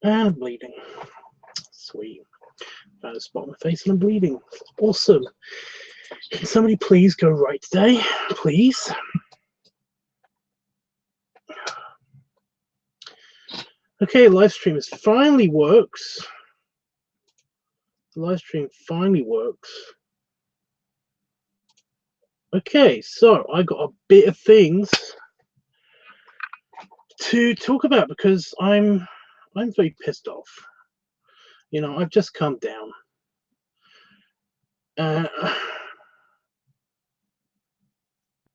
And I'm bleeding. Sweet. Found a spot on my face and I'm bleeding. Awesome. Can somebody please go right today? Please. Okay, live stream is finally works. The live stream finally works. Okay, so I got a bit of things to talk about because I'm very pissed off. You know, I've just calmed down. I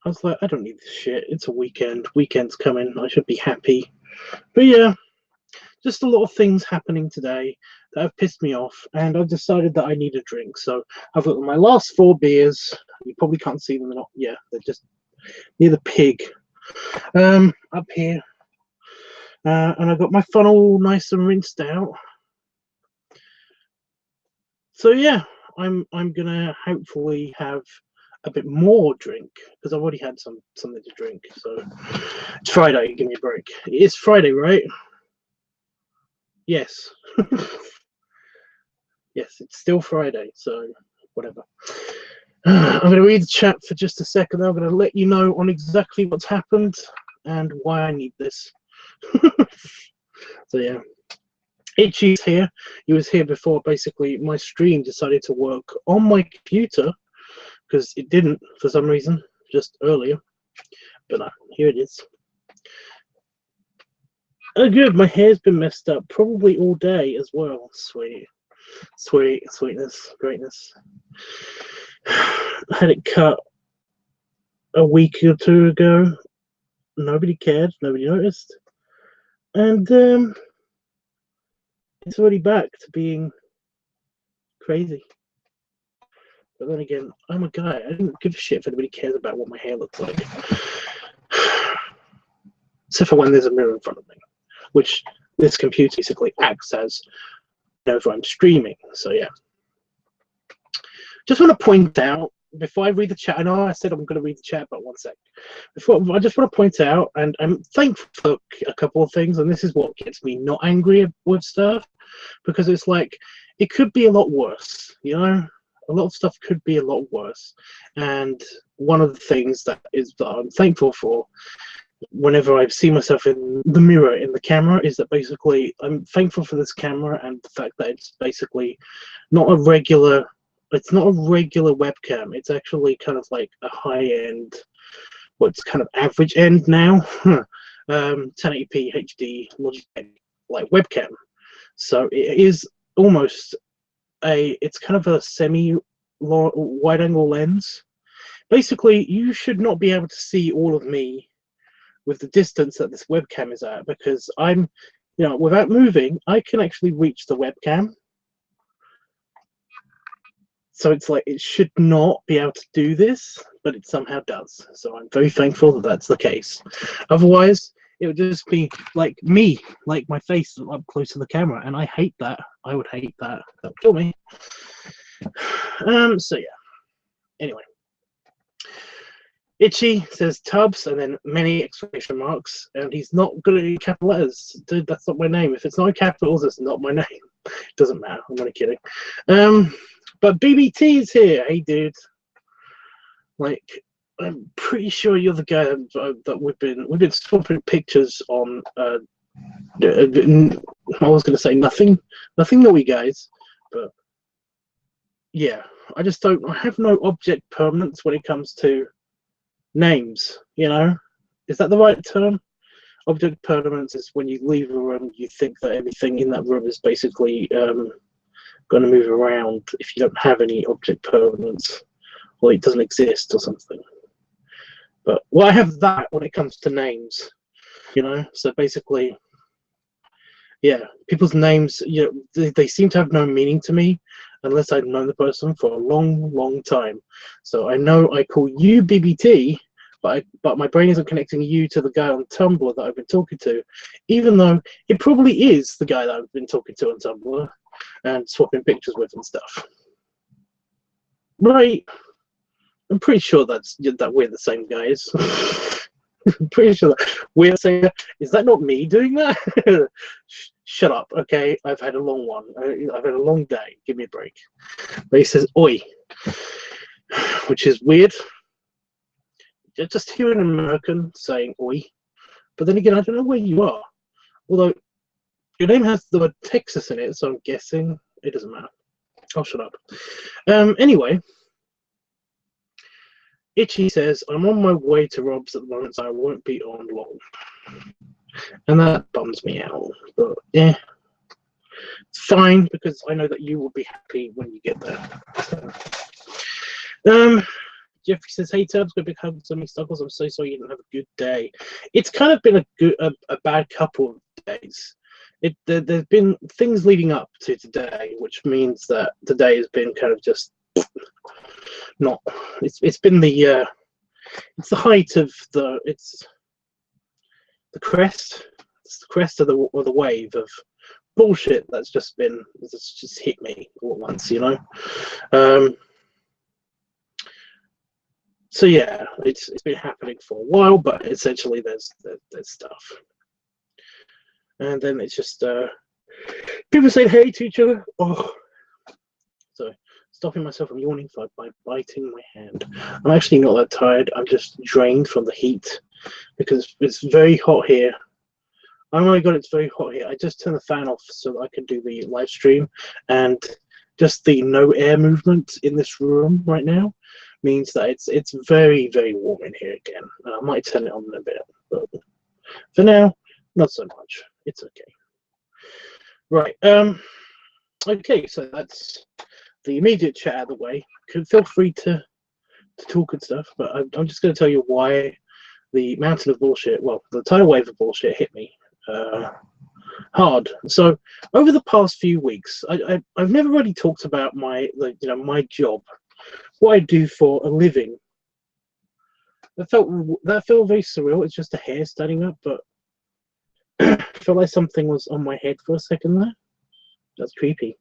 was like, I don't need this shit. It's a weekend. Weekend's coming. I should be happy. But yeah, just a lot of things happening today that have pissed me off, and I've decided that I need a drink. So I've got my last 4 beers. You probably can't see them. They're not. Yeah, they're just near the pig. Up here. And I got my funnel nice and rinsed out. So yeah, I'm gonna hopefully have a bit more drink because I've already had something to drink. So it's Friday. Give me a break. It is Friday, right? Yes. Yes, it's still Friday. So whatever. I'm going to read the chat for just a second. I'm going to let you know on exactly what's happened and why I need this. So yeah, Itchy's here. He was here before. Basically, my stream decided to work on my computer because it didn't for some reason just earlier. But no, here it is. Oh, good. My hair's been messed up probably all day as well. Sweet, sweet, sweetness, greatness. I had it cut a week or 2 ago. Nobody cared. Nobody noticed. And it's already back to being crazy. But then again, I'm a guy. I don't give a shit if anybody cares about what my hair looks like. Except for when there's a mirror in front of me, which this computer basically acts as whenever I'm streaming. So yeah. Just want to point out, before I read the chat, I know I said I'm going to read the chat, but one sec. I just want to point out, and I'm thankful for a couple of things, and this is what gets me not angry with stuff, because it's like, it could be a lot worse, you know? A lot of stuff could be a lot worse. And one of the things that I'm thankful for, whenever I see myself in the mirror in the camera, is that basically I'm thankful for this camera and the fact that it's basically not a regular webcam. It's actually kind of like a high-end, what's kind of average end now, 1080p HD Logitech like webcam. So it is almost it's kind of a semi-wide-angle lens. Basically, you should not be able to see all of me with the distance that this webcam is at, because without moving, I can actually reach the webcam. So it's like, it should not be able to do this, but it somehow does. So I'm very thankful that that's the case. Otherwise, it would just be like me, like my face up close to the camera, and I hate that. I would hate that. That would kill me. So yeah. Anyway. Itchy says Tubbs and then many exclamation marks, and he's not good at capital letters. Dude, that's not my name. If it's not in capitals, it's not my name. Doesn't matter. I'm only kidding. But BBT's here. Hey, dude. Like, I'm pretty sure you're the guy that we've been swapping pictures on. I was going to say nothing naughty guys, but yeah, I have no object permanence when it comes to names, you know? Is that the right term? Object permanence is when you leave a room, you think that everything in that room is basically going to move around if you don't have any object permanence, or it doesn't exist or something. But I have that when it comes to names. So basically, yeah, people's names, they seem to have no meaning to me unless I've known the person for a long, long time. So I know I call you BBT, but my brain isn't connecting you to the guy on Tumblr that I've been talking to, even though it probably is the guy that I've been talking to on Tumblr and swapping pictures with and stuff. Right? I'm pretty sure that we're the same guys. I'm pretty sure that we're the same guy. Is that not me doing that? Shut up, okay? I've had a long one. I've had a long day. Give me a break. But he says "oi," which is weird. Just hear an American saying "oi," but then again, I don't know where you are. Although your name has the word Texas in it, so I'm guessing it doesn't matter. I'll shut up. Anyway, Itchy says, I'm on my way to Rob's at the moment, so I won't be on long. And that bums me out. But yeah, it's fine, because I know that you will be happy when you get there. So, Jeffrey says, hey, Tubbs, got a big hug with so many struggles. I'm so sorry you didn't have a good day. It's kind of been a bad couple of days. There's been things leading up to today, which means that today has been kind of just not. It's been the it's the height of it's the crest. It's the crest of the wave of bullshit that's just hit me all at once, So yeah, it's been happening for a while, but essentially there's stuff, and then it's just people saying hey to each other. Oh, so stopping myself from yawning by biting my hand. I'm actually not that tired. I'm just drained from the heat because it's very hot here. Oh my god, it's very hot here. I just turned the fan off so that I can do the live stream, and just the no air movement in this room right now means that it's very, very warm in here again. I might turn it on in a bit, but for now, not so much. It's okay. Right. Okay, so that's the immediate chat out of the way. Feel free to talk and stuff, but I'm just going to tell you why the mountain of bullshit, well, the tidal wave of bullshit hit me hard. So over the past few weeks, I've never really talked about my job, what I do for a living. That felt very surreal. It's just a hair standing up, but I felt like something was on my head for a second there. That's creepy.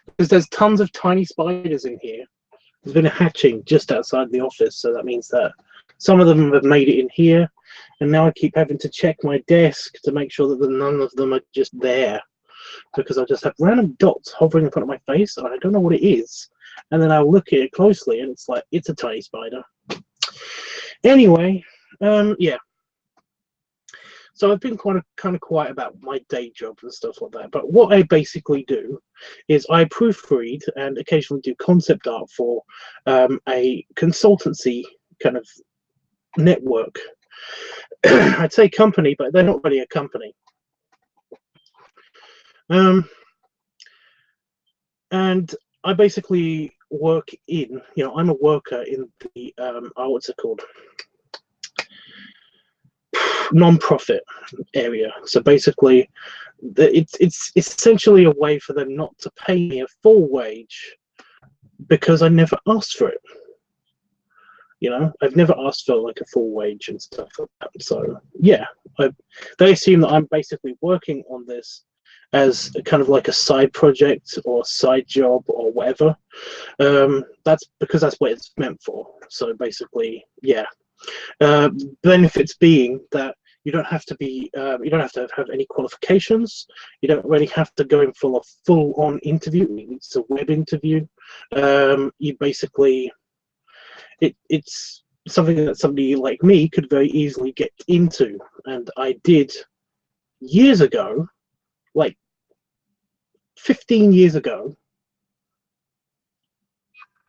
Because there's tons of tiny spiders in here. There's been a hatching just outside the office, so that means that some of them have made it in here, and now I keep having to check my desk to make sure that none of them are just there, because I just have random dots hovering in front of my face, and I don't know what it is. And then I'll look at it closely, and it's like, it's a tiny spider. Anyway, yeah. So I've been kind of quiet about my day job and stuff like that. But what I basically do is I proofread and occasionally do concept art for a consultancy kind of network. I'd say company, but they're not really a company. And I basically work in, I'm a worker in the, what's it called? Non-profit area. So basically, it's essentially a way for them not to pay me a full wage because I never asked for it. I've never asked for like a full wage and stuff like that. So yeah, they assume that I'm basically working on this as kind of like a side project or side job or whatever. That's because that's what it's meant for. So basically, yeah. Benefits being that you don't have to be, you don't have to have any qualifications. You don't really have to go in for a full-on interview. It's a web interview. You basically, it's something that somebody like me could very easily get into, and I did years ago, like 15 years ago.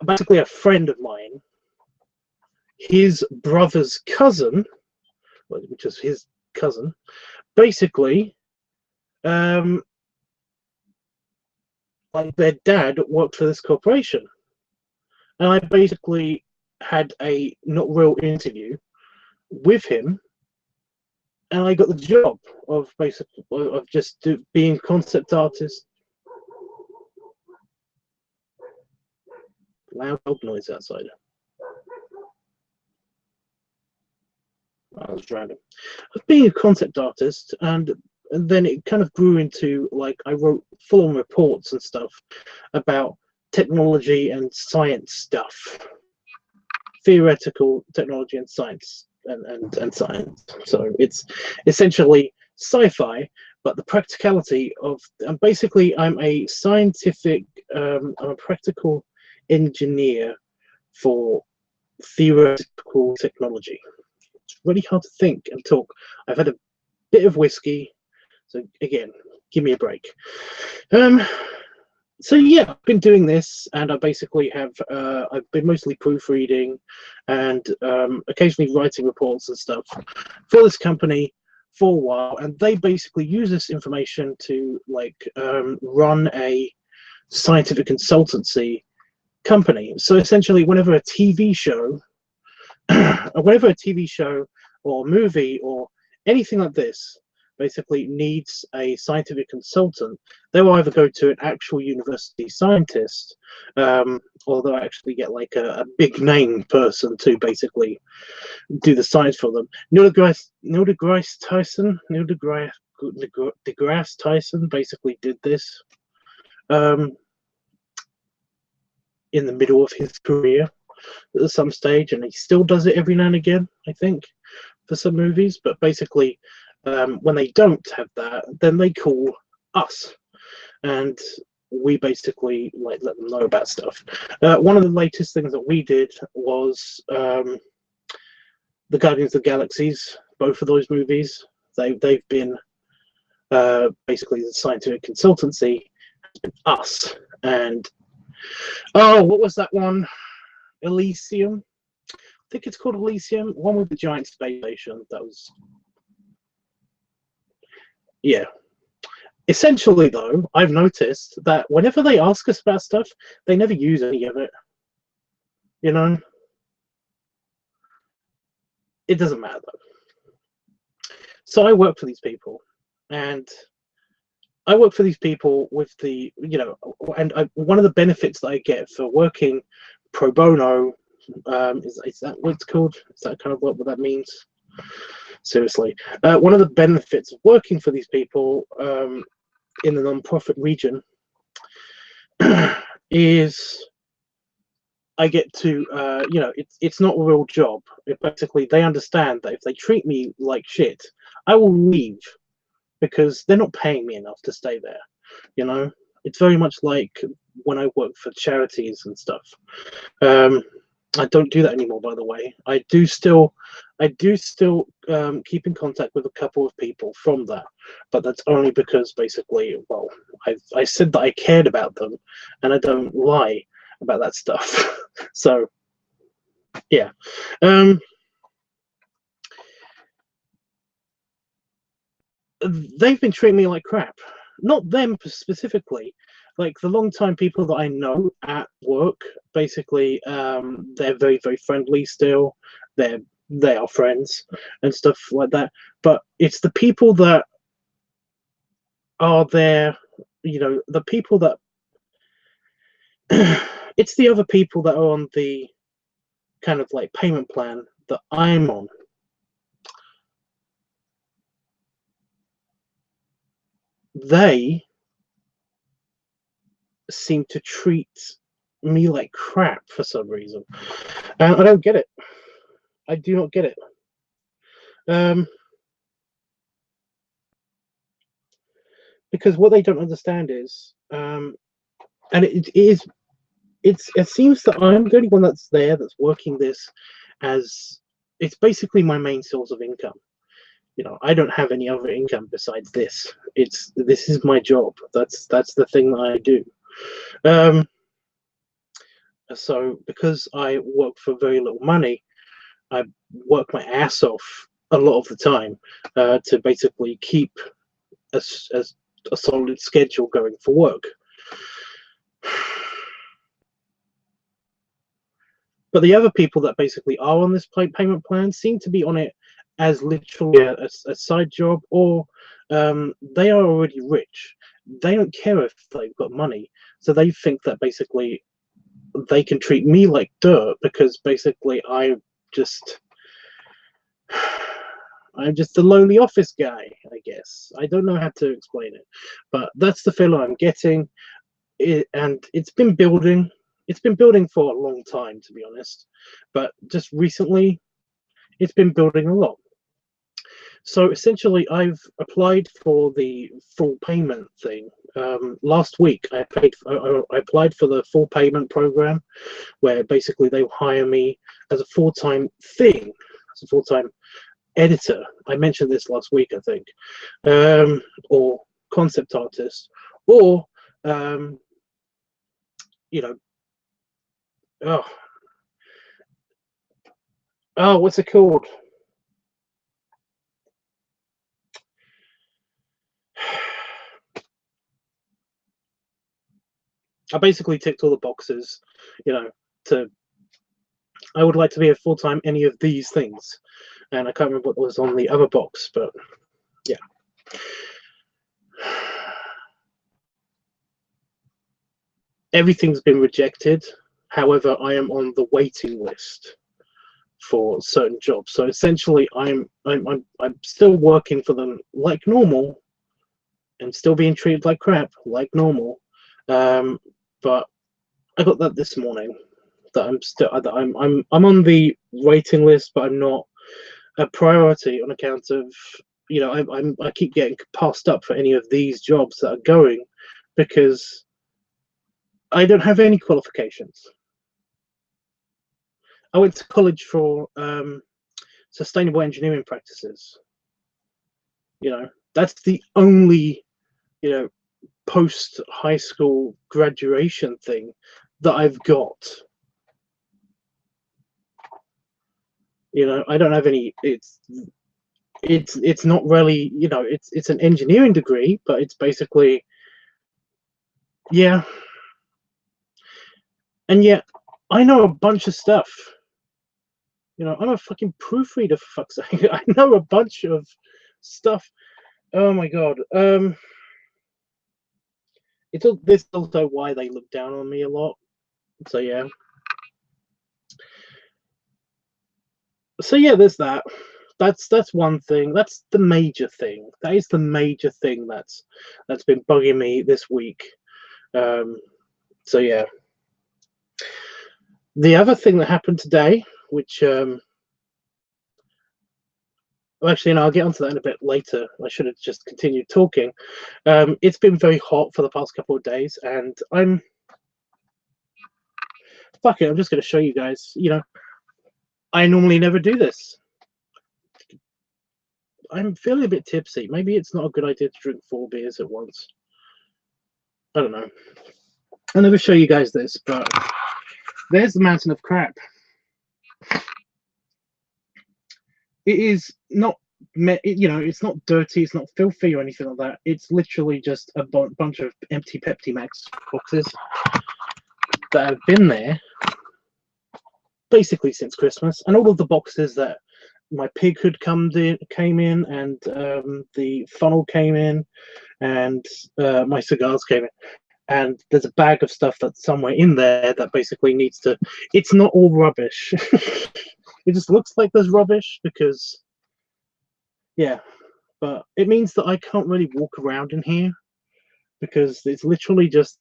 Basically, a friend of mine, his brother's cousin, which is his cousin, basically, like their dad worked for this corporation, and I basically had a not real interview with him, and I got the job of basically of just being concept artist. Loud noise outside. That was random. Of being a concept artist, and then it kind of grew into, like, I wrote full-on reports and stuff about technology and science stuff, theoretical technology and science and science. So it's essentially sci-fi, but the practicality of, and basically I'm a scientific, I'm a practical engineer for theoretical technology. It's really hard to think and talk. I've had a bit of whiskey, so again, give me a break. So yeah, I've been doing this, and I basically have I've been mostly proofreading and occasionally writing reports and stuff for this company for a while, and they basically use this information to, like, run a scientific consultancy company. So essentially, whenever a TV show or movie or anything like this basically needs a scientific consultant, they will either go to an actual university scientist, or they'll actually get, like, a big name person to basically do the science for them. Neil deGrasse Tyson basically did this in the middle of his career at some stage, and he still does it every now and again, I think, for some movies. But basically, when they don't have that, then they call us, and we basically, like, let them know about stuff. One of the latest things that we did was the Guardians of the Galaxies. Both of those movies, they've been basically the scientific consultancy has been us. And oh, what was that one? Elysium. I think it's called Elysium. One with the giant space station. That was, yeah. Essentially, though, I've noticed that whenever they ask us about stuff, they never use any of it. You know? It doesn't matter, though. So I work for these people, and I work for these people with the, you know, and one of the benefits that I get for working pro bono, is that what it's called? Is that kind of what that means? Seriously. One of the benefits of working for these people in the non-profit region is I get to, you know, it's not a real job. Basically, they understand that if they treat me like shit, I will leave, because they're not paying me enough to stay there. You know, it's very much like when I work for charities and stuff. I don't do that anymore, by the way. I do still keep in contact with a couple of people from that, but that's only because basically, well, I said that I cared about them, and I don't lie about that stuff. So, yeah. They've been treating me like crap. Not them specifically, like the long-time people that I know at work. Basically, they're very, very friendly still. They are friends and stuff like that. But it's the people that are there, you know, the people that it's the other people that are on the kind of like payment plan that I'm on. They seem to treat me like crap for some reason, and I don't get it. I do not get it. Because what they don't understand is, and it seems that I'm the only one that's there that's working this as, it's basically my main source of income. You know, I don't have any other income besides this. This is my job. That's the thing that I do. So because I work for very little money, I work my ass off a lot of the time to basically keep a solid schedule going for work. But the other people that basically are on this payment plan seem to be on it as literally a side job, or they are already rich. They don't care if they've got money, so they think that basically they can treat me like dirt because basically just I'm just a lowly office guy, I guess. I don't know how to explain it, but that's the feeling I'm getting. And it's been building. It's been building for a long time, to be honest. But just recently, it's been building a lot. So essentially, I've applied for the full payment thing. Last week, I applied for the full payment program, where basically they hire me as a full-time thing, as a full-time editor. I mentioned this last week, I think, or concept artist, or you know, oh, what's it called? I basically ticked all the boxes, to I would like to be a full-time any of these things, and I can't remember what was on the other box, but yeah. Everything's been rejected. However, I am on the waiting list for certain jobs. So essentially, I'm still working for them like normal, and still being treated like crap like normal. But I got that this morning that I'm on the waiting list, but I'm not a priority on account of I keep getting passed up for any of these jobs that are going because I don't have any qualifications. I went to college for sustainable engineering practices. That's the only post high school graduation thing that I've got. I don't have any. It's not really, it's an engineering degree, but it's basically, yeah. And yet I know a bunch of stuff. I'm a fucking proofreader, for fuck's sake. I know a bunch of stuff. Oh my god. This is also why they look down on me a lot. So yeah. So yeah, there's that. That's one thing. That's the major thing. That is the major thing that's been bugging me this week. So yeah. The other thing that happened today, which well, actually, I'll get onto that in a bit later. I should have just continued talking. It's been very hot for the past couple of days, and fuck it. I'm just going to show you guys. I normally never do this. I'm feeling a bit tipsy. Maybe it's not a good idea to drink 4 beers at once. I don't know. I'll never show you guys this, but there's the mountain of crap. It is not, it's not dirty, it's not filthy or anything like that. It's literally just a bunch of empty Pepsi Max boxes that have been there basically since Christmas, and all of the boxes that my pig hood came in, and the funnel came in, and my cigars came in. And there's a bag of stuff that's somewhere in there that basically needs to. It's not all rubbish. It just looks like there's rubbish because, yeah, but it means that I can't really walk around in here because it's literally just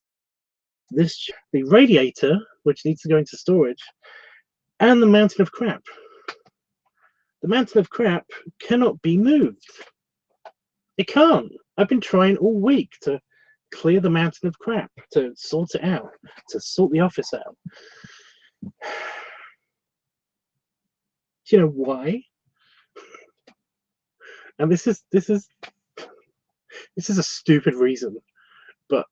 the radiator, which needs to go into storage, and the mountain of crap. The mountain of crap cannot be moved. It can't. I've been trying all week to clear the mountain of crap, to sort it out, to sort the office out. Do you know why? And this is a stupid reason, but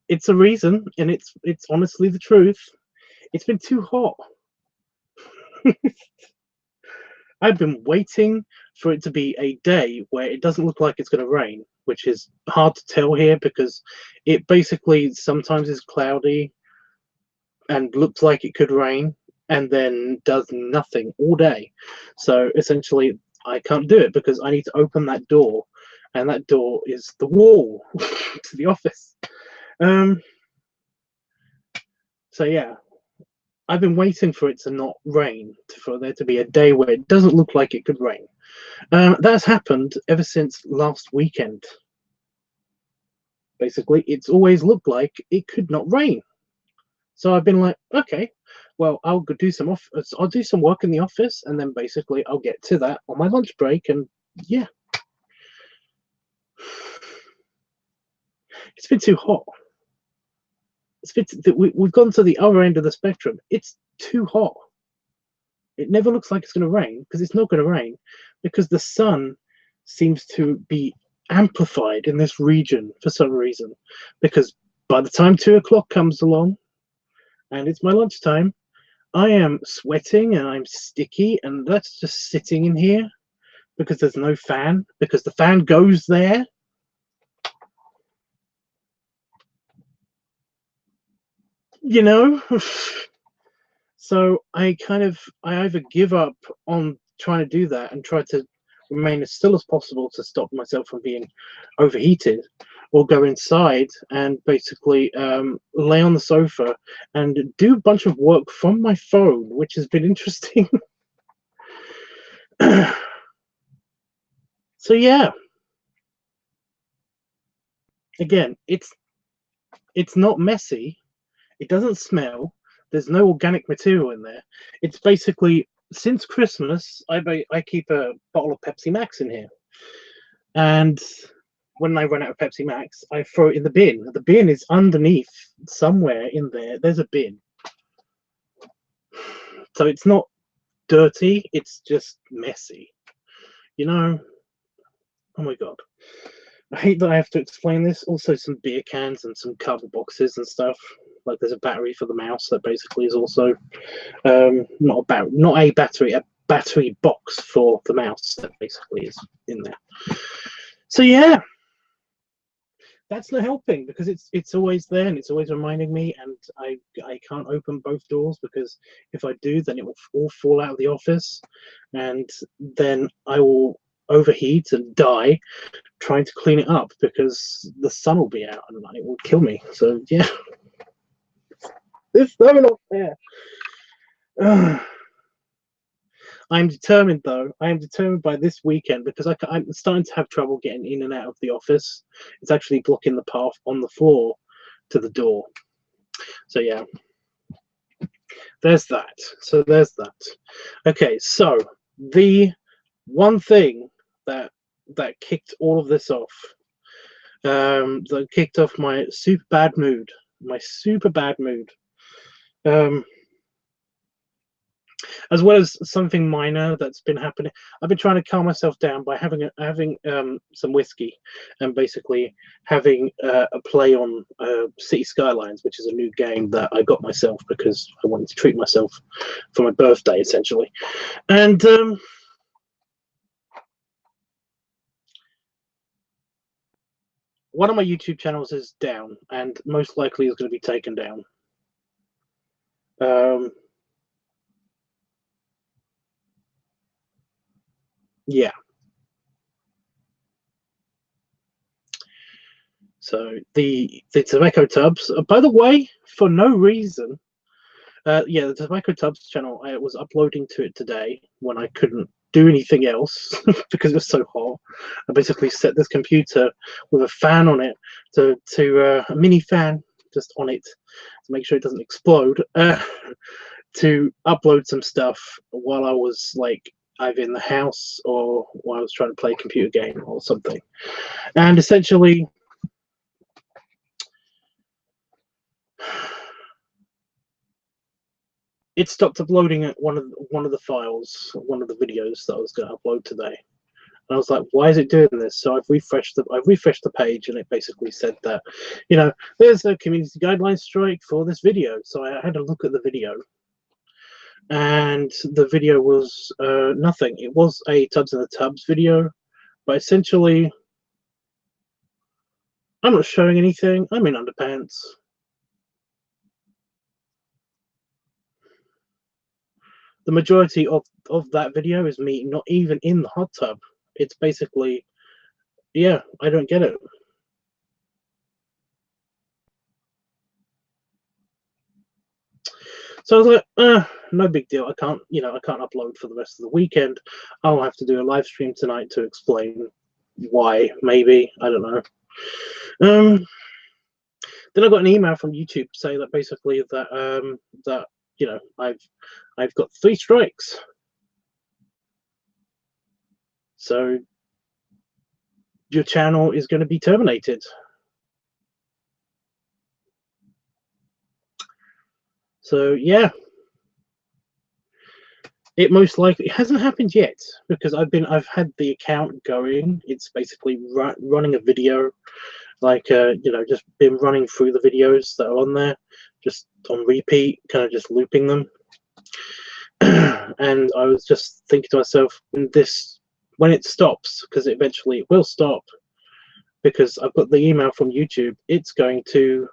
it's a reason, and it's honestly the truth. It's been too hot. I've been waiting for it to be a day where it doesn't look like it's going to rain, which is hard to tell here because it basically sometimes is cloudy and looks like it could rain and then does nothing all day. So essentially I can't do it because I need to open that door, and that door is the wall to the office. So yeah, I've been waiting for it to not rain, for there to be a day where it doesn't look like it could rain. That's happened ever since last weekend. Basically, it's always looked like it could not rain. So I've been like, okay, well, I'll go do some I'll do some work in the office, and then basically I'll get to that on my lunch break, and yeah, it's been too hot. We've gone to the other end of the spectrum. It's too hot. It never looks like it's going to rain, because it's not going to rain, because the sun seems to be amplified in this region for some reason. Because by the time 2 o'clock comes along and it's my lunchtime, I am sweating and I'm sticky, and that's just sitting in here because there's no fan, because the fan goes there. You know? So I either give up on trying to do that and try to remain as still as possible to stop myself from being overheated, or go inside and basically lay on the sofa and do a bunch of work from my phone, which has been interesting. So yeah, again, it's not messy, it doesn't smell, there's no organic material in there. It's basically, since Christmas, I keep a bottle of Pepsi Max in here, and when I run out of Pepsi Max, I throw it in the bin. The bin is underneath, somewhere in there. There's a bin, so it's not dirty. It's just messy. You know. Oh my god. I hate that I have to explain this. Also, some beer cans and some cardboard boxes and stuff. Like, there's a battery for the mouse that basically is also not a battery, a battery box for the mouse that basically is in there. So yeah, that's not helping, because it's always there and it's always reminding me, and I can't open both doors, because if I do, then it will all fall out of the office, and then I will overheat and die trying to clean it up, because the sun will be out and it will kill me. So yeah, it's so not fair. I'm determined, though. I am determined by this weekend, because I'm starting to have trouble getting in and out of the office. It's actually blocking the path on the floor to the door. So yeah, there's that. So there's that. Okay, so the one thing that kicked all of this off, that kicked off my super bad mood, as well as something minor that's been happening. I've been trying to calm myself down by having some whiskey, and basically having a play on City Skylines, which is a new game that I got myself because I wanted to treat myself for my birthday, essentially. And one of my YouTube channels is down, and most likely is going to be taken down. Yeah. So the Tobacco Tubs, by the way, for no reason, yeah, the Tobacco Tubs channel, I was uploading to it today when I couldn't do anything else because it was so hot. I basically set this computer with a fan on it, to a mini fan just on it to make sure it doesn't explode, to upload some stuff while I was like either in the house or while I was trying to play a computer game or something. And essentially, it stopped uploading one of the files, one of the videos that I was going to upload today. And I was like, why is it doing this? So I've refreshed the page, and it basically said that, you know, there's a community guideline strike for this video. So I had a look at the video, and the video was nothing. It was a Tubs in the Tubs video, but essentially, I'm not showing anything. I'm in underpants. the majority of that video is me not even in the hot tub. It's basically, yeah, I don't get it. So I was like, no big deal. I can't upload for the rest of the weekend. I'll have to do a live stream tonight to explain why, maybe. I don't know. Then I got an email from YouTube saying that basically that I've got 3 strikes. So your channel is going to be terminated. So yeah, it most likely, it hasn't happened yet because I've had the account going. It's basically running a video, like just been running through the videos that are on there, just on repeat, kind of just looping them. And I was just thinking to myself, when it stops, because eventually it will stop, because I've got the email from YouTube, it's going to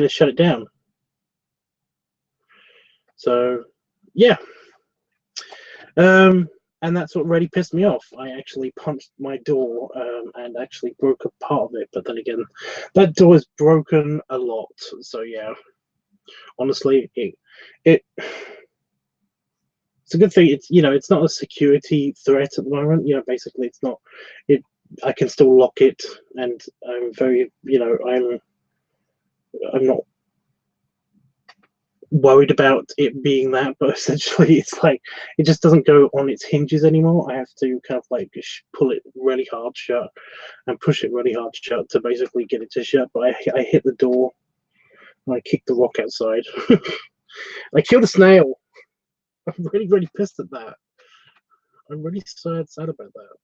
shut it down. So yeah, and that's what really pissed me off. I actually punched my door and actually broke a part of it, but then again, that door is broken a lot. So yeah, honestly, it's a good thing. It's not a security threat at the moment. Basically, it's not. I can still lock it, and I'm very, I'm not worried about it being that, but essentially it's like it just doesn't go on its hinges anymore. I have to kind of like pull it really hard shut and push it really hard shut to basically get it to shut. But I hit the door and I kicked the rock outside. I killed a snail. I'm really, really pissed at that. I'm really sad about that.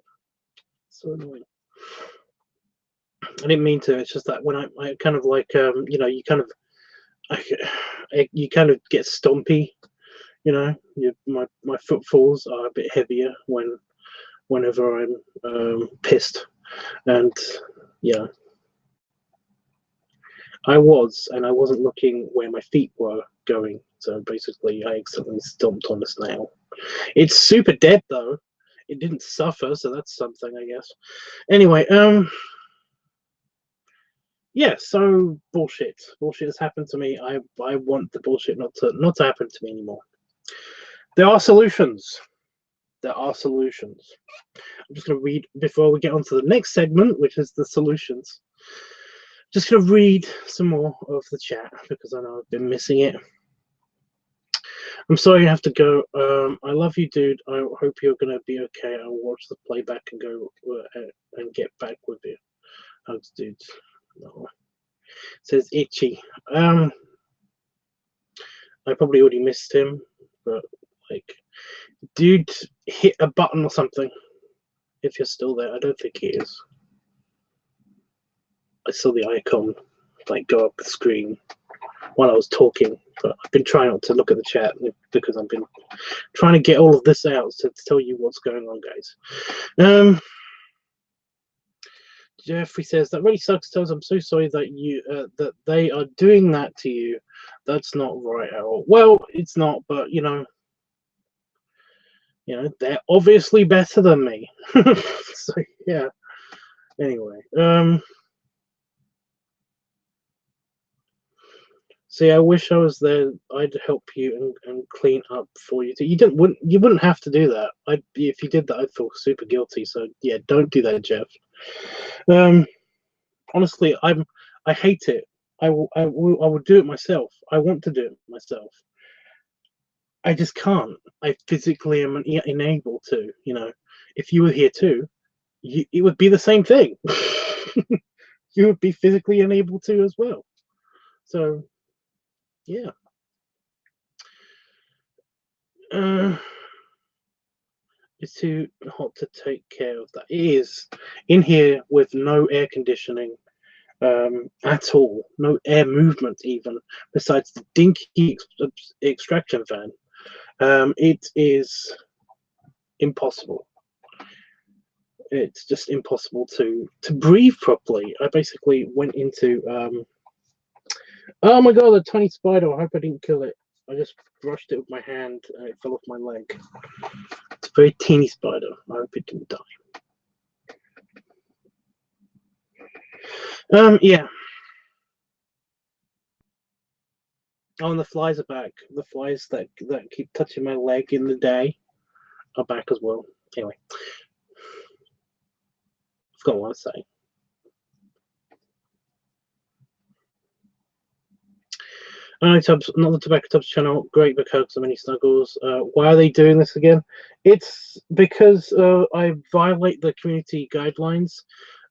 So annoying. I didn't mean to. It's just that when I kind of like you kind of you kind of get stompy. My footfalls are a bit heavier whenever I'm pissed, and yeah, I wasn't looking where my feet were going, so basically I accidentally stomped on the snail. It's super dead though. It didn't suffer, so that's something, I guess. Anyway, yeah, so bullshit has happened to me. I want the bullshit not to happen to me anymore. There are solutions. I'm just going to read before we get on to the next segment, which is the solutions. Just going to read some more of the chat because I know I've been missing it. I'm sorry you have to go. I love you, dude. I hope you're going to be okay. I'll watch the playback and go and get back with you. Hugs, dude. No. Says Itchy. I probably already missed him, but like, dude, hit a button or something. If you're still there, I don't think he is. I saw the icon like go up the screen while I was talking, but I've been trying not to look at the chat because I've been trying to get all of this out to tell you what's going on, guys. Jeffrey says that really sucks. Tells I'm so sorry that that they are doing that to you. That's not right at all. Well, it's not, but they're obviously better than me. So yeah. Anyway, see, I wish I was there. I'd help you and clean up for you. You wouldn't have to do that. If you did that, I'd feel super guilty. So yeah, don't do that, Jeff. Honestly, I hate it. I will do it myself. I want to do it myself. I just can't. I physically am unable to. If you were here too, it would be the same thing. You would be physically unable to as well. So, yeah. It's too hot to take care of that. It is in here with no air conditioning at all, no air movement even, besides the dinky extraction fan. It is impossible. It's just impossible to breathe properly. I basically went into oh my god, a tiny spider. I hope I didn't kill it. I just brushed it with my hand and it fell off my leg. It's a very teeny spider. I hope it didn't die. Yeah. Oh, and the flies are back. The flies that keep touching my leg in the day are back as well. Anyway, I've got what to say. Tubbs, not the Tobacco Tubbs channel. Great big hugs and many snuggles. Why are they doing this again? It's because I violate the community guidelines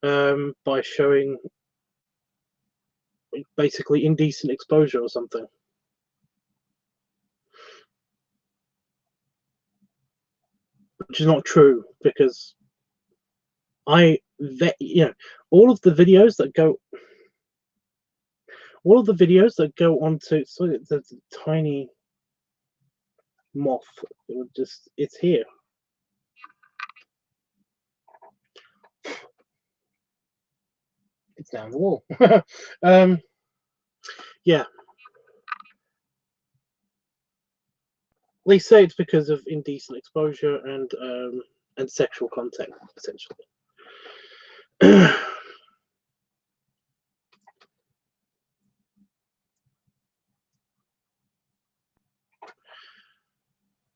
by showing basically indecent exposure or something. Which is not true, because I vet, all of the videos that go onto, so the tiny moth, it's here. It's down the wall. Yeah. They say it's because of indecent exposure and sexual content, essentially.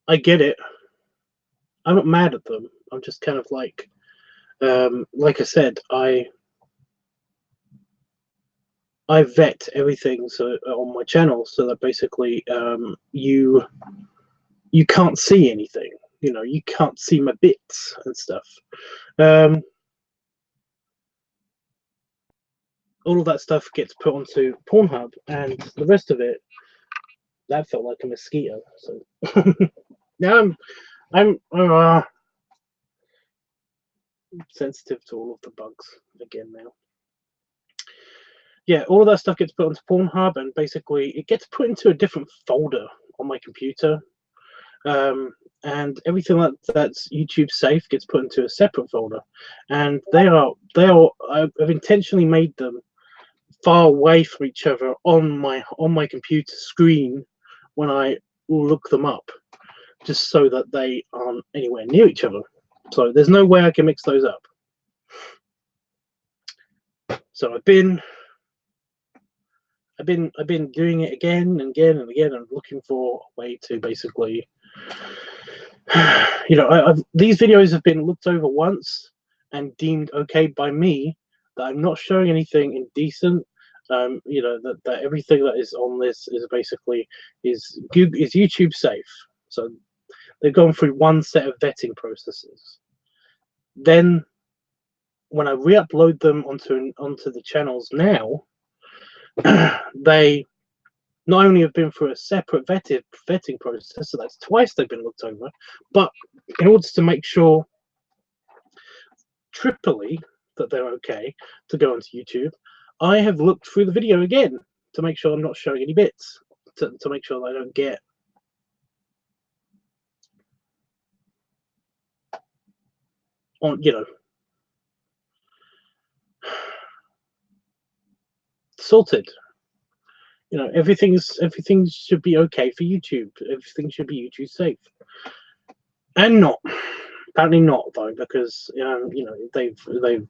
I get it. I'm not mad at them. I'm just kind of like I said, I vet everything on my channel so that basically you can't see anything. You can't see my bits and stuff. All of that stuff gets put onto Pornhub, and the rest of it, that felt like a mosquito. So now I'm sensitive to all of the bugs again now. Yeah, all of that stuff gets put onto Pornhub, and basically it gets put into a different folder on my computer. And everything that's YouTube safe gets put into a separate folder, and I've intentionally made them far away from each other on my computer screen when I look them up, just so that they aren't anywhere near each other. So there's no way I can mix those up. So I've been doing it again and again and again, and looking for a way to basically, these videos have been looked over once and deemed okay by me, that I'm not showing anything indecent. That everything that is on this is basically is YouTube safe. So they've gone through one set of vetting processes. Then when I re-upload them onto the channels now, they not only have been through a separate vetting process, so that's twice they've been looked over, but in order to make sure triply that they're okay to go onto YouTube, I have looked through the video again to make sure I'm not showing any bits, to make sure that I don't get on, sorted. Everything should be okay for YouTube. Everything should be YouTube safe. And not. Apparently not, though, because they've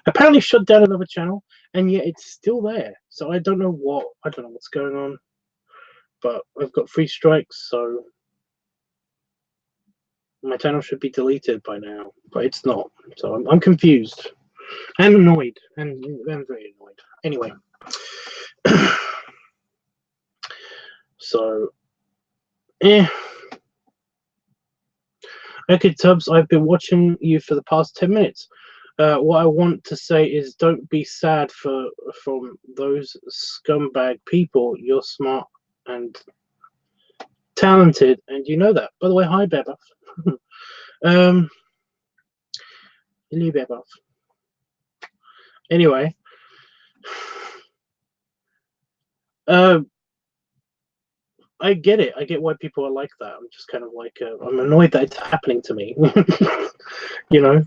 apparently shut down another channel, and yet it's still there. So I don't know what's going on. But I've got 3 strikes, so my channel should be deleted by now, but it's not. So I'm confused and annoyed, and I'm very annoyed. Anyway, so okay, Tubbs, I've been watching you for the past 10 minutes. What I want to say is, don't be sad from those scumbag people. You're smart and talented, and you know that. By the way, hi, Beba. Hello, Beba. Anyway, I get it. I get why people are like that. I'm just kind of like, I'm annoyed that it's happening to me.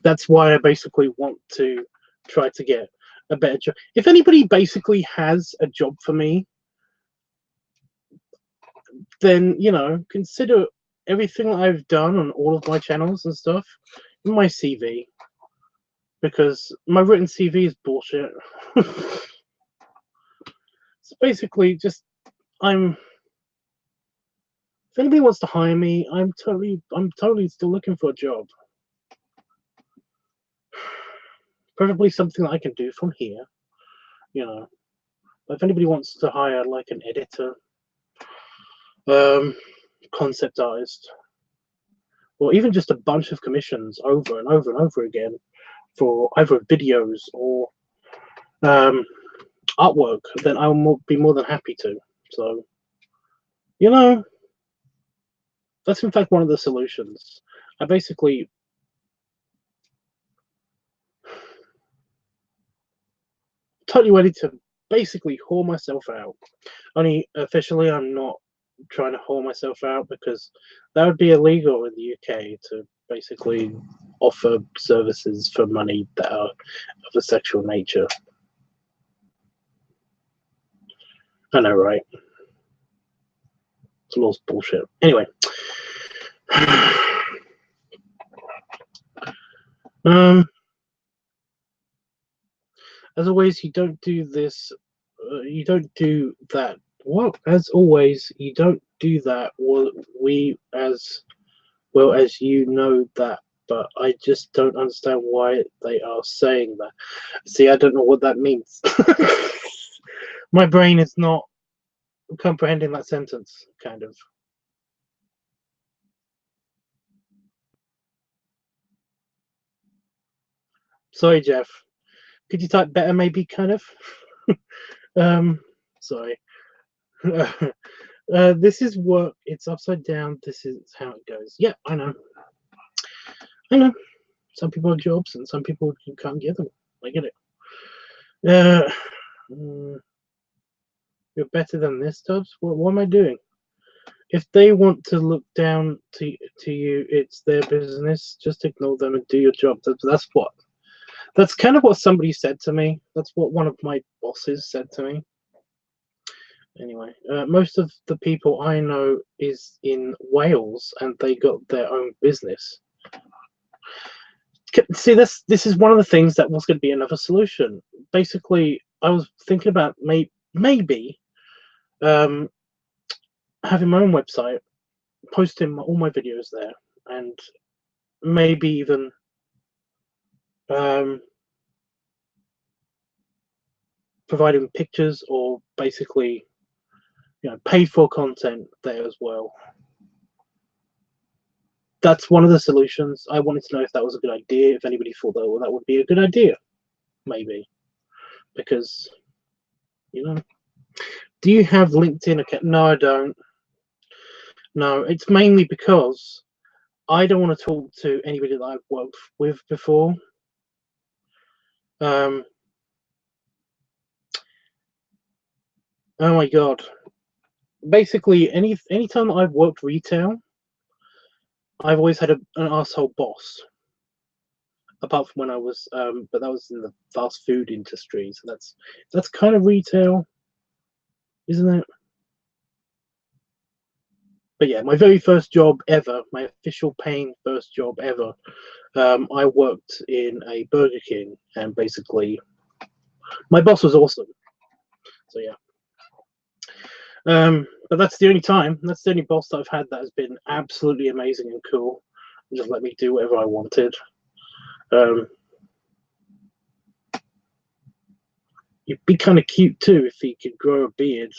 That's why I basically want to try to get a better job. If anybody basically has a job for me, then, you know, consider everything that I've done on all of my channels and stuff in my CV, because my written CV is bullshit. So basically, just if anybody wants to hire me, I'm totally still looking for a job. Preferably something that I can do from here, you know. If anybody wants to hire like an editor, concept artist, or even just a bunch of commissions over and over and over again for either videos or artwork, then I will be more than happy to. So, you know, that's in fact one of the solutions. I basically totally ready to basically whore myself out. Only officially, I'm not trying to whore myself out, because that would be illegal in the UK to basically offer services for money that are of a sexual nature. I know, right? It's law's bullshit. Anyway. As always, you don't do this. You don't do that. What? As always, you don't do that. Well, as well as you know that, but I just don't understand why they are saying that. See, I don't know what that means. My brain is not comprehending that sentence, kind of. Sorry, Jeff. Could you type better, maybe, kind of? Sorry. This is work. It's upside down. This is how it goes. Yeah, I know. I know. Some people have jobs and some people can't get them. I get it. You're better than this, Tubbs? What am I doing? If they want to look down to you, it's their business. Just ignore them and do your job. That's kind of what somebody said to me. That's what one of my bosses said to me. Anyway, most of the people I know is in Wales, and they got their own business. See, this is one of the things that was going to be another solution. Basically, I was thinking about maybe having my own website, posting all my videos there, and maybe even providing pictures, or basically, you know, paid for content there as well. That's one of the solutions. I wanted to know if that was a good idea, if anybody thought that would be a good idea, maybe. Because, you know, do you have LinkedIn account? No, I don't. No, it's mainly because I don't want to talk to anybody that I've worked with before. Oh my god. Basically, anytime that I've worked retail, I've always had an asshole boss. Apart from when I was, but that was in the fast food industry, so that's kind of retail, isn't it? But yeah, my very first job ever, my official paying first job ever, I worked in a Burger King, and basically, my boss was awesome. So yeah. But that's the only time. That's the only boss that I've had that has been absolutely amazing and cool. And just let me do whatever I wanted. He'd be kind of cute too if he could grow a beard.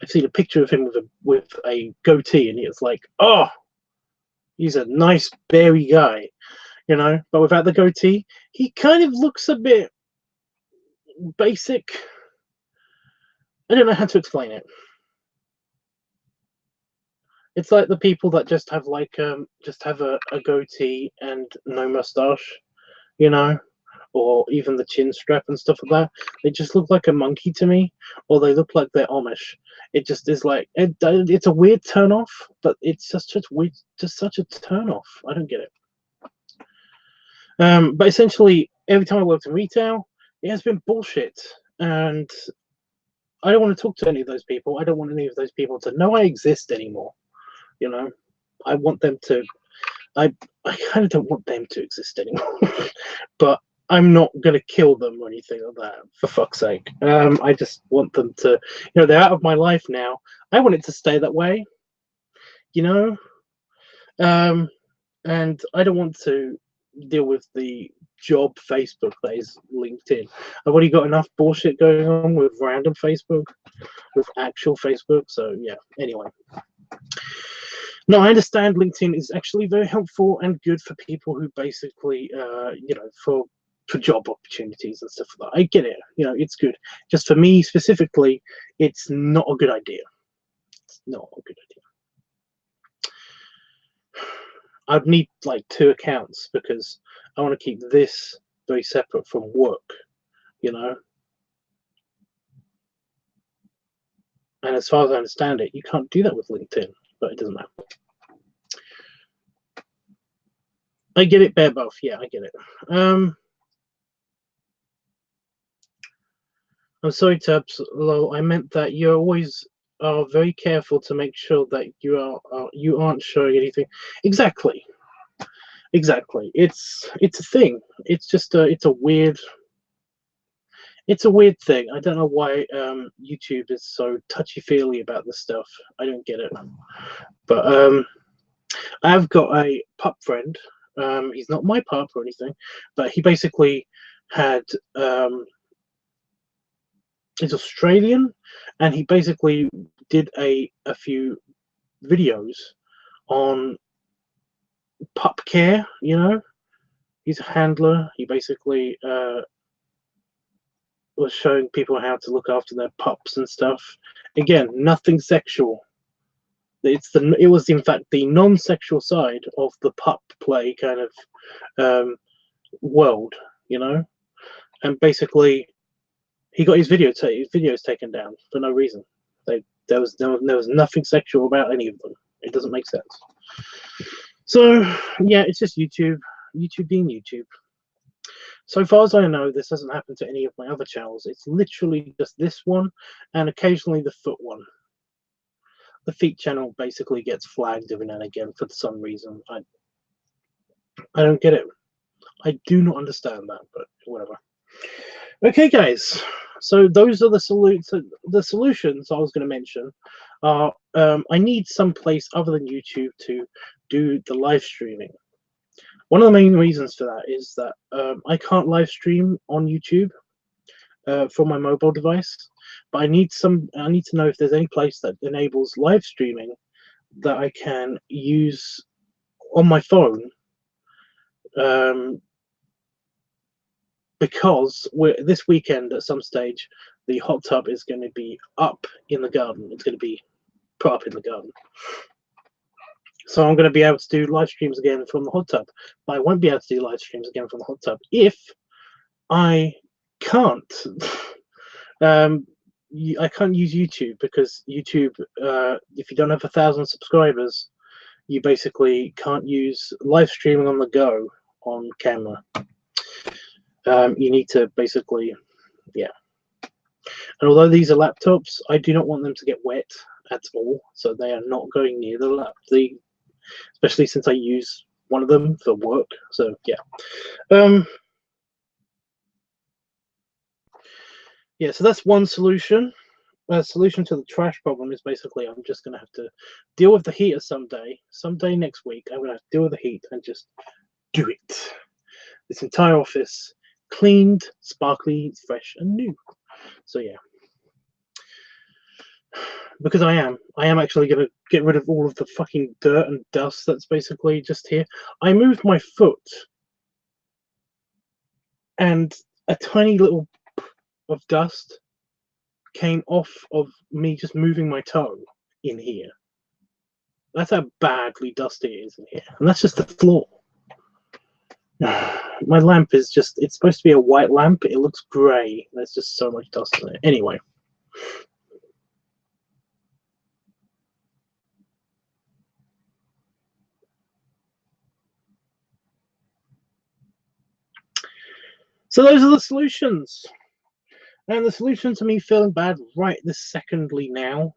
I've seen a picture of him with a goatee, and it's like, oh, he's a nice berry guy, you know. But without the goatee, he kind of looks a bit basic. I don't know how to explain it. It's like the people that just have like just have a goatee and no mustache, you know, or even the chin strap and stuff like that. They just look like a monkey to me, or they look like they're Amish. It just is like it's a weird turn off, but it's just weird, just such a turn off. I don't get it. But essentially, every time I worked in retail, it has been bullshit, and I don't want to talk to any of those people. I don't want any of those people to know I exist anymore. You know, I want them to. I kind of don't want them to exist anymore. But I'm not going to kill them or anything like that, for fuck's sake. I just want them to, they're out of my life now. I want it to stay that way, you know? And I don't want to deal with the job Facebook that is LinkedIn. I've already got enough bullshit going on with random Facebook, with actual Facebook. So, yeah, anyway. No, I understand LinkedIn is actually very helpful and good for people who basically, for job opportunities and stuff like that. I get it. It's good. Just for me specifically, it's not a good idea. It's not a good idea. I'd need like 2 accounts because I want to keep this very separate from work, And as far as I understand it, you can't do that with LinkedIn, but it doesn't matter. I get it, bear both. Yeah, I get it. I'm sorry, Tubbs. I meant that you always are very careful to make sure that you aren't showing anything. Exactly. It's a thing. It's just it's a weird thing. I don't know why YouTube is so touchy-feely about this stuff. I don't get it. But I've got a pup friend. He's not my pup or anything, but he basically had he's Australian, and he basically did a few videos on pup care. He's a handler. He basically was showing people how to look after their pups and stuff. Again, nothing sexual. It was in fact the non-sexual side of the pup play kind of world, and basically he got his videos taken down for no reason. There was nothing sexual about any of them. It doesn't make sense. So yeah, it's just YouTube being YouTube. So far as I know, this hasn't happened to any of my other channels. It's literally just this one and occasionally the foot one. The feet channel basically gets flagged every now and again for some reason. I don't get it. I do not understand that, but whatever. Okay, guys. So those are the solutions I was going to mention. Are I need some place other than YouTube to do the live streaming. One of the main reasons for that is that I can't live stream on YouTube from my mobile device, but I need to know if there's any place that enables live streaming that I can use on my phone, because this weekend at some stage the hot tub is going to be up in the garden. It's going to be put up in the garden. So I'm going to be able to do live streams again from the hot tub. But I won't be able to do live streams again from the hot tub if I can't. I can't use YouTube because YouTube, if you don't have 1,000 subscribers, you basically can't use live streaming on the go on camera. You need to basically, yeah. And although these are laptops, I do not want them to get wet at all, so they are not going near the especially since I use one of them for work. So yeah. Yeah, so that's one solution. A solution to the trash problem is basically I'm just going to have to deal with the heater someday next week. I'm going to have to deal with the heat and just do it. This entire office cleaned, sparkly, fresh, and new. So yeah, because I am actually going to get rid of all of the fucking dirt and dust that's basically just here. I moved my foot and a tiny little of dust came off of me just moving my toe in here. That's how badly dusty it is in here. And that's just the floor. My lamp is just, it's supposed to be a white lamp. It looks grey. There's just so much dust in it. Anyway. So those are the solutions. And the solution to me feeling bad right this secondly now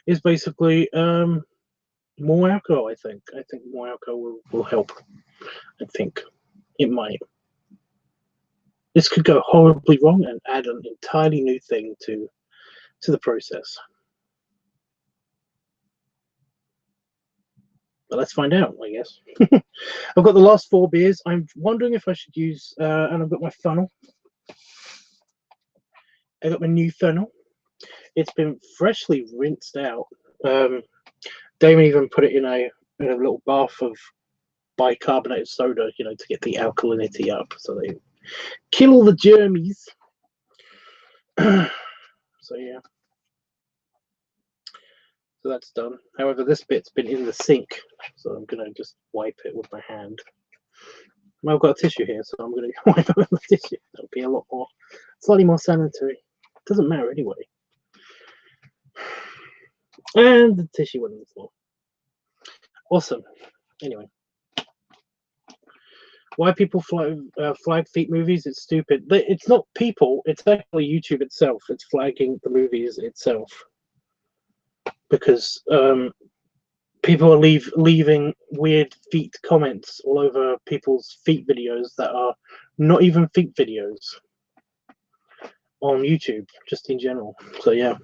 is basically more alcohol. I think more alcohol will help. I think it might. This could go horribly wrong and add an entirely new thing to the process. But let's find out, I guess. I've got the last 4 beers. I'm wondering if I should use, and I've got my funnel. I got my new funnel. It's been freshly rinsed out. Damon even put it in a little bath of bicarbonate soda, you know, to get the alkalinity up, so they kill all the germies. So yeah. So that's done. However, this bit's been in the sink, so I'm gonna just wipe it with my hand. Well, I've got a tissue here, so I'm gonna wipe it with the tissue. That'll be a lot more, slightly more sanitary. Doesn't matter anyway. And the tissue went on the floor. Awesome. Anyway, why people flag feet movies? It's stupid. It's not people. It's actually YouTube itself. It's flagging the movies itself. Because people are leaving weird feet comments all over people's feet videos that are not even feet videos on YouTube, just in general. So yeah.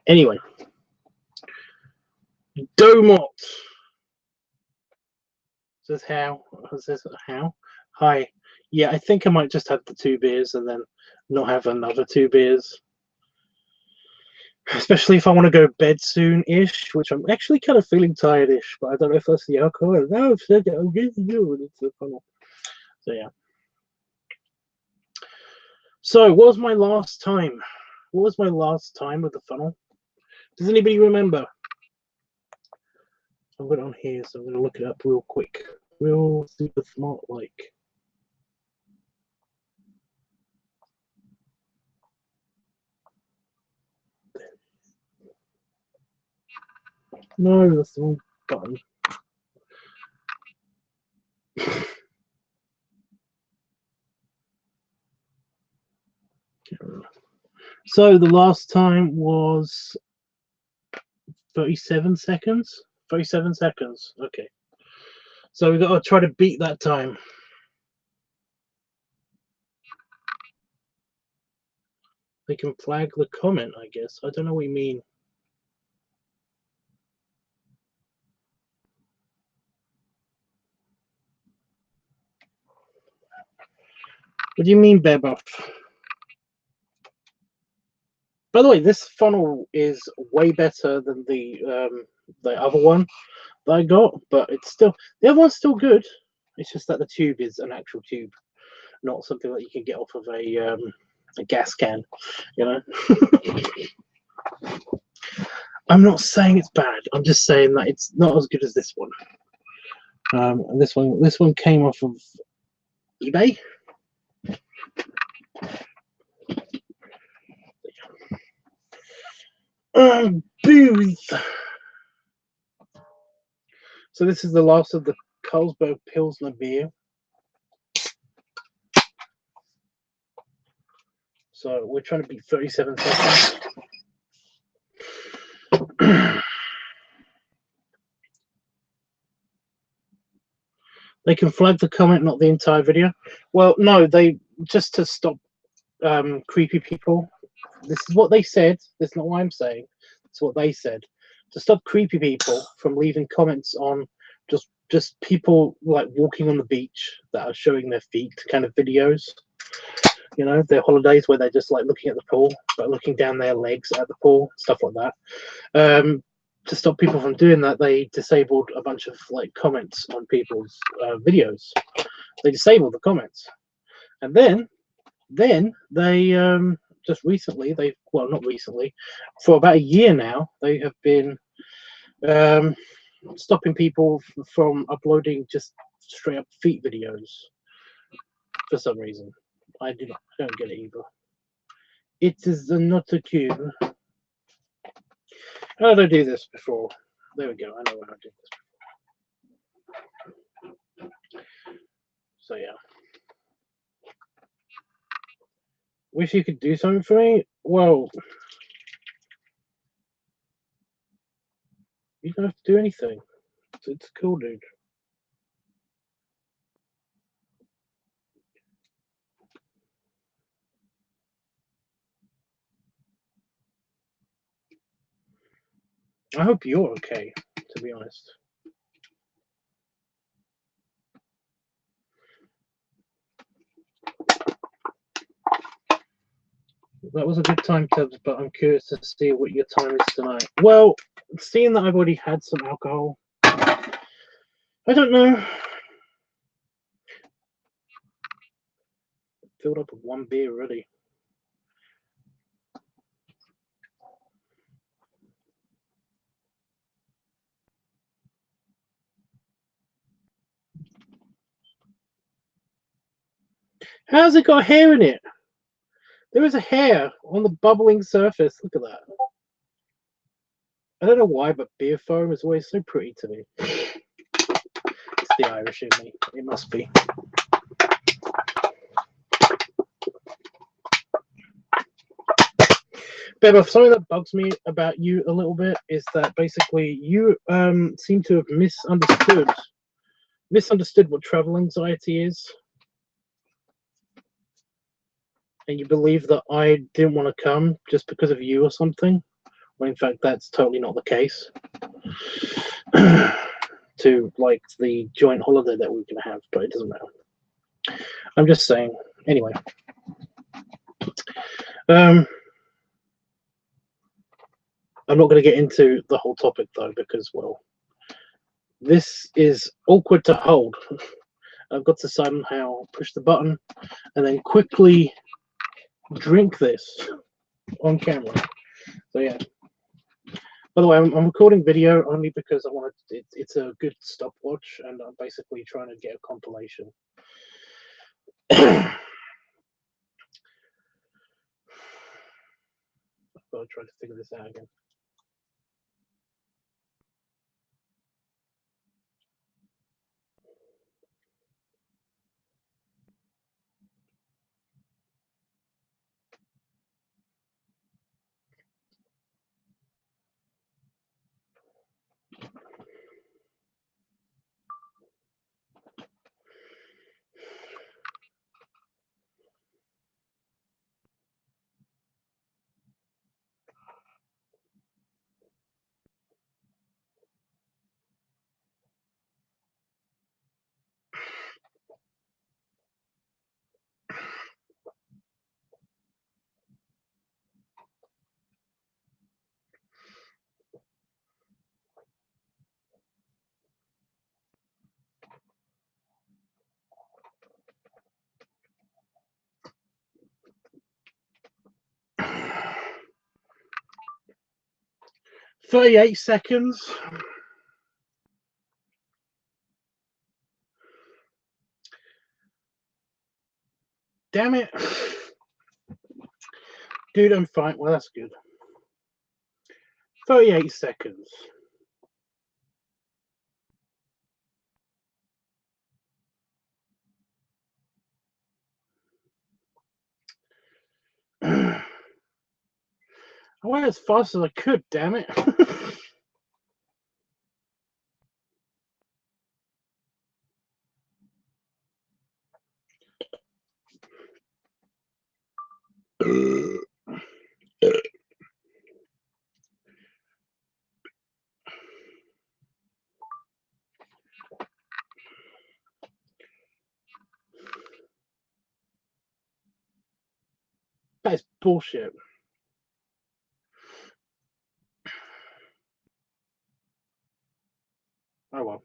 Anyway, Domot says how. Hi. Yeah, I think I might just have the 2 beers and then not have another 2 beers. Especially if I want to go to bed soon-ish, which I'm actually kind of feeling tired-ish, but I don't know if that's the alcohol. No, I've said that I'm going to do it. It's the funnel. So yeah. So what was my last time? What was my last time with the funnel? Does anybody remember? I've got it on here, so I'm going to look it up real quick. Real super smart like. No, that's the wrong button. So the last time was 37 seconds. 37 seconds. Okay. So we've got to try to beat that time. They can flag the comment, I guess. I don't know what you mean. What do you mean, Bear Buff? By the way, this funnel is way better than the other one that I got, but it's still, the other one's still good. It's just that the tube is an actual tube, not something that you can get off of a gas can, you know. I'm not saying it's bad. I'm just saying that it's not as good as this one. And this one came off of eBay. Booth. So this is the last of the Carlsberg Pilsner beer. So we're trying to beat 37 seconds. They can flag the comment, not the entire video. Well, no, they just to stop creepy people. This is what they said. This is not what I'm saying. It's what they said. To stop creepy people from leaving comments on just people like walking on the beach that are showing their feet kind of videos. You know, their holidays where they're just like looking at the pool, but looking down their legs at the pool, stuff like that. To stop people from doing that, they disabled a bunch of like comments on people's videos. They disabled the comments, and then they just recently, well, not recently, for about a year now, they have been stopping people from uploading just straight up feet videos for some reason. I don't get it either. It is not a cube. How did I do this before? There we go. I know how to do this before. So yeah. Wish you could do something for me? Well, you don't have to do anything. It's cool, dude. I hope you're okay, to be honest. That was a good time, Tubbs, but I'm curious to see what your time is tonight. Well, seeing that I've already had some alcohol, I don't know. Filled up with one beer already. How's it got hair in it? There is a hair on the bubbling surface. Look at that. I don't know why, but beer foam is always so pretty to me. It's the Irish in me. It must be. Beba, something that bugs me about you a little bit is that basically you seem to have misunderstood what travel anxiety is, and you believe that I didn't want to come just because of you or something, when in fact that's totally not the case. To like the joint holiday that we're going to have, but it doesn't matter. I'm just saying. Anyway. I'm not going to get into the whole topic though, because, well, this is awkward to hold. I've got to somehow push the button and then quickly drink this on camera. So yeah. By the way, I'm recording video only because I wanted it's a good stopwatch, and I'm basically trying to get a compilation. I've got to try to figure this out again. "38 seconds. Damn it. Dude, I'm fine. Well, that's good. 38 seconds. I went as fast as I could, damn it. That's bullshit. Oh well.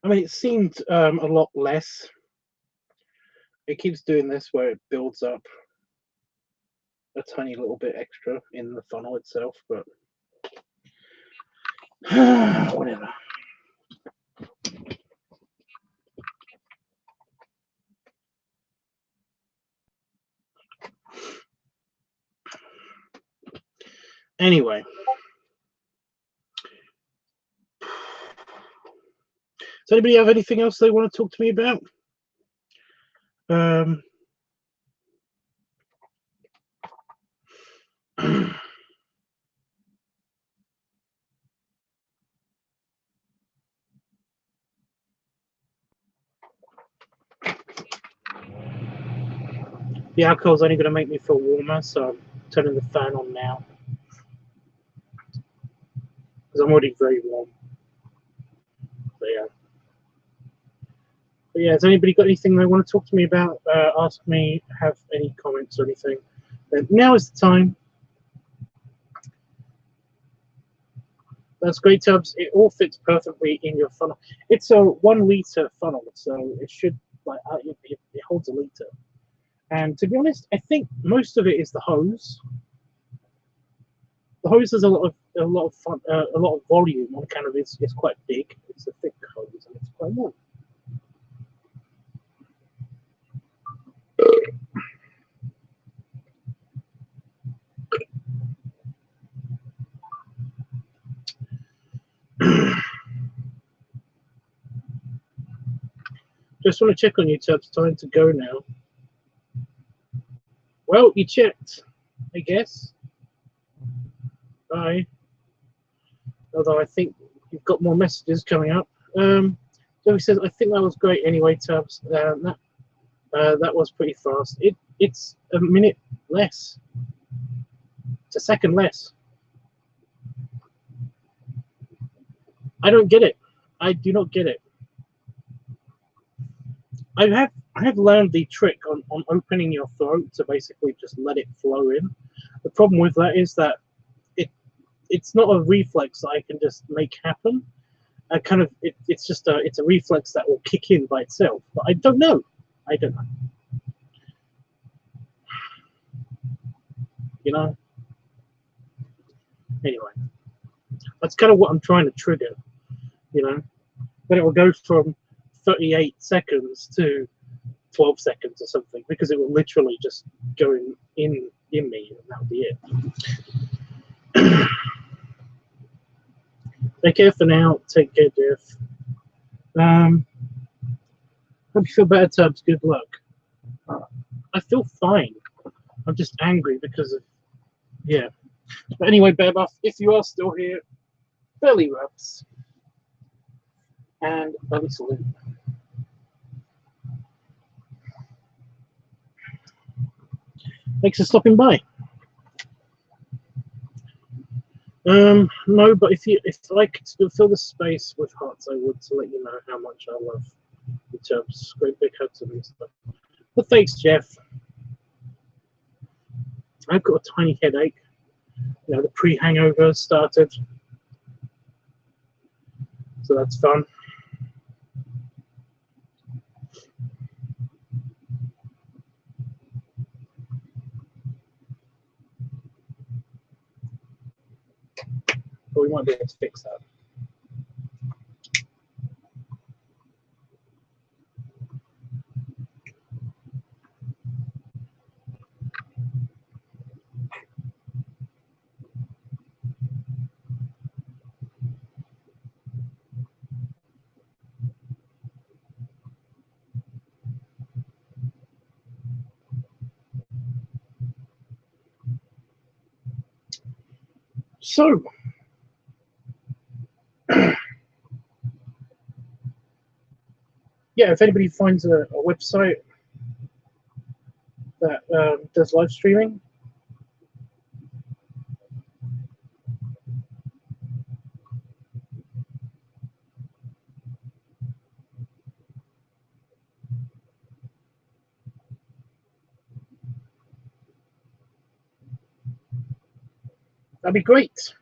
I mean, it seemed a lot less. It keeps doing this where it builds up a tiny little bit extra in the funnel itself, but whatever. Anyway. Does anybody have anything else they want to talk to me about? The alcohol's only going to make me feel warmer, so I'm turning the fan on now because I'm already very warm. But yeah. But yeah, has anybody got anything they want to talk to me about? Ask me, have any comments or anything? Then now is the time. That's great, Tubbs. It all fits perfectly in your funnel. It's a 1 liter funnel, so it should like it holds a liter. And to be honest, I think most of it is the hose. The hose has a lot of fun, a lot of volume on account of it's quite big. It's a thick hose and it's quite long. Just want to check on you, Tubbs. Time to go now. Well, you checked, I guess. Bye. Although I think you've got more messages coming up. So he says, I think that was great anyway, Tubbs. That was pretty fast. It's a minute less. It's a second less. I don't get it. I do not get it. I have learned the trick on opening your throat to basically just let it flow in. The problem with that is that it's not a reflex that I can just make happen. It's a reflex that will kick in by itself. But I don't know. You know. Anyway, that's kind of what I'm trying to trigger. You know, then it will go from 38 seconds to 12 seconds or something because it will literally just go in me and that'll be it. Take care for now. Take care, Jeff. Hope you feel better, Tubbs. Good luck. I feel fine. I'm just angry because of yeah. But anyway, Bear Buff, if you are still here, belly rubs and belly salute. Thanks for stopping by. No, but if I could still fill the space with hearts, I would, to let you know how much I love the Tubbs. Great big hugs and stuff. But thanks, Jeff. I've got a tiny headache. You know, the pre-hangover started, so that's fun. But we might be able to fix that. So, yeah, if anybody finds a website that does live streaming, that'd be great.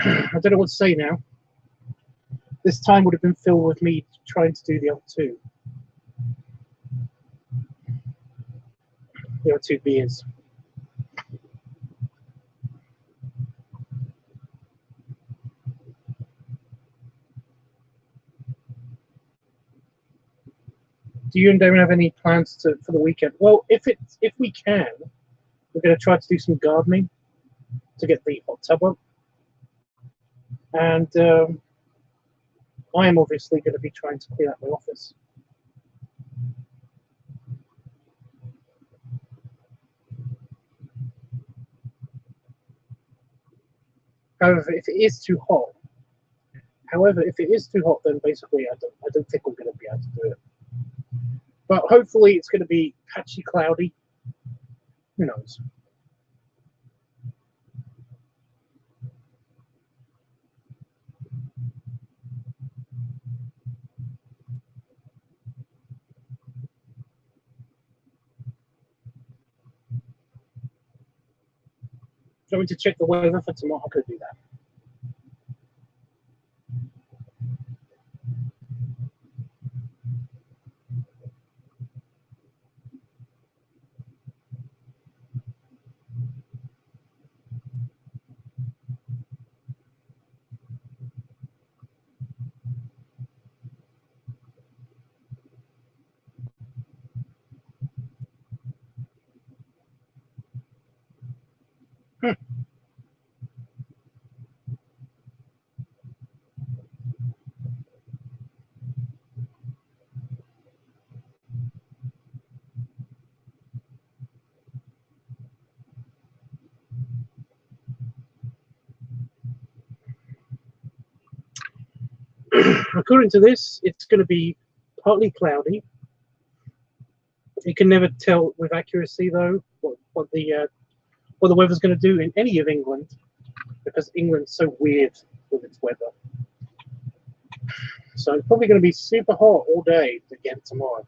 I don't know what to say now. This time would have been filled with me trying to do the other two. The other two beers. Do you and Damon have any plans for the weekend? Well, if we can, we're going to try to do some gardening to get the hot tub up, and I am obviously going to be trying to clean up my office. However, if it is too hot, then basically I don't think we're going to be able to do it. But hopefully it's going to be patchy cloudy. Who knows? Do you want me to check the weather for tomorrow? I could do that. According to this, it's going to be partly cloudy. You can never tell with accuracy, though, what the weather's going to do in any of England, because England's so weird with its weather. So it's probably going to be super hot all day again tomorrow.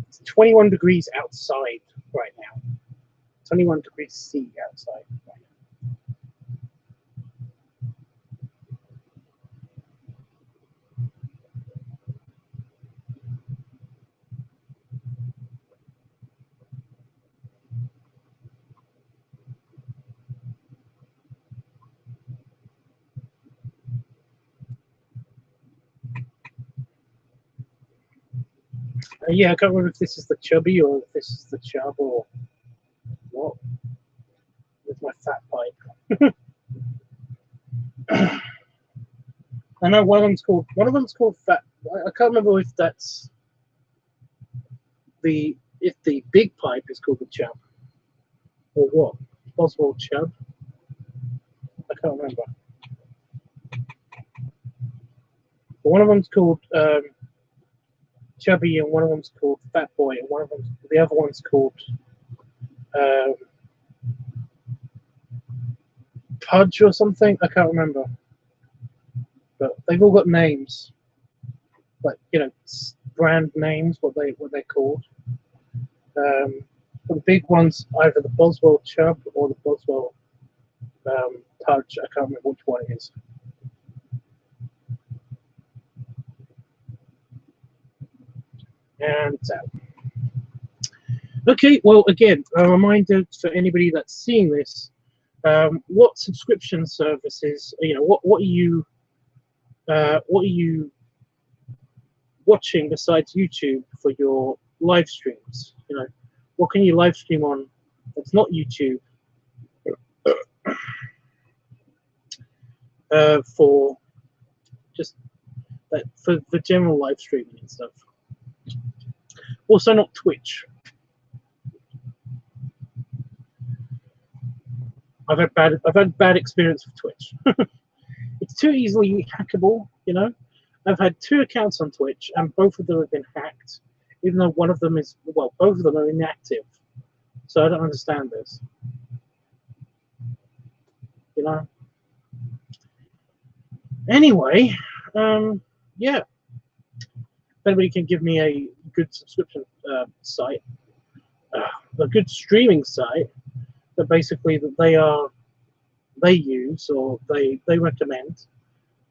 It's 21 degrees outside right now. 21 degrees C outside right now. Yeah, I can't remember if this is the chubby or if this is the chub or what. With my fat pipe. I know one of them's called fat. I can't remember if that's the big pipe is called the chub or what. Oswald chub. I can't remember. But one of them's called chubby, and one of them's called fat boy, and the other one's called Pudge or something. I can't remember, but they've all got names, like, you know, brand names, what they're called. For the big ones, either the Boswell Chub or the Boswell Pudge. I can't remember which one it is. And okay, well, again, a reminder for anybody that's seeing this: what subscription services? You know, what are you watching besides YouTube for your live streams? You know, what can you live stream on that's not YouTube for just for general live streaming and stuff? Also, not Twitch. I've had bad experience with Twitch. It's too easily hackable, you know. I've had 2 accounts on Twitch, and both of them have been hacked, even though one of them is, well, both of them are inactive. So I don't understand this. You know. Anyway, yeah. If anybody can give me a good subscription site, a good streaming site that basically that they use or they recommend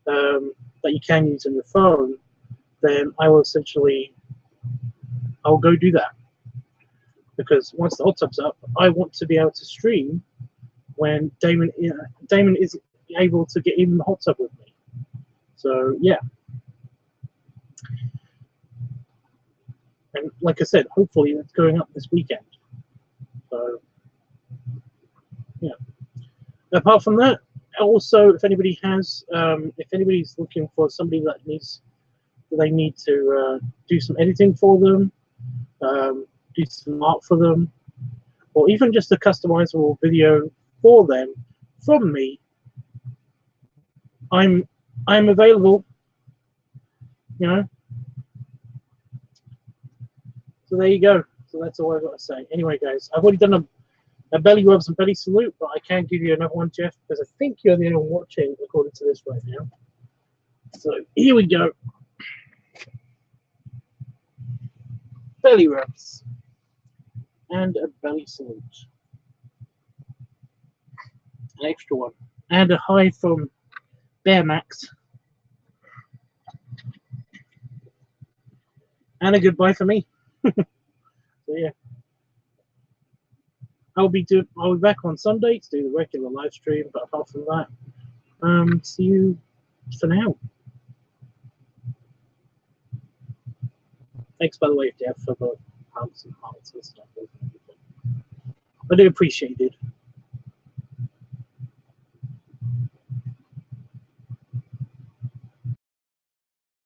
that you can use on your phone, then I'll go do that. Because once the hot tub's up, I want to be able to stream when Damon is able to get in the hot tub with me. So yeah. And like I said, hopefully it's going up this weekend. So yeah. Apart from that, also if anybody's looking for somebody that they need to do some editing for them, do some art for them, or even just a customizable video for them from me, I'm available, you know. So there you go. So that's all I've got to say. Anyway, guys, I've already done a belly rubs and belly salute, but I can't give you another one, Jeff, because I think you're the only one watching according to this right now. So here we go. Belly rubs and a belly salute. An extra one. And a hi from Bear Max. And a goodbye for me. So yeah. I'll be back on Sunday to do the regular live stream, but apart from that, see you for now. Thanks, by the way, Jeff, for the hearts and stuff. I do appreciate it.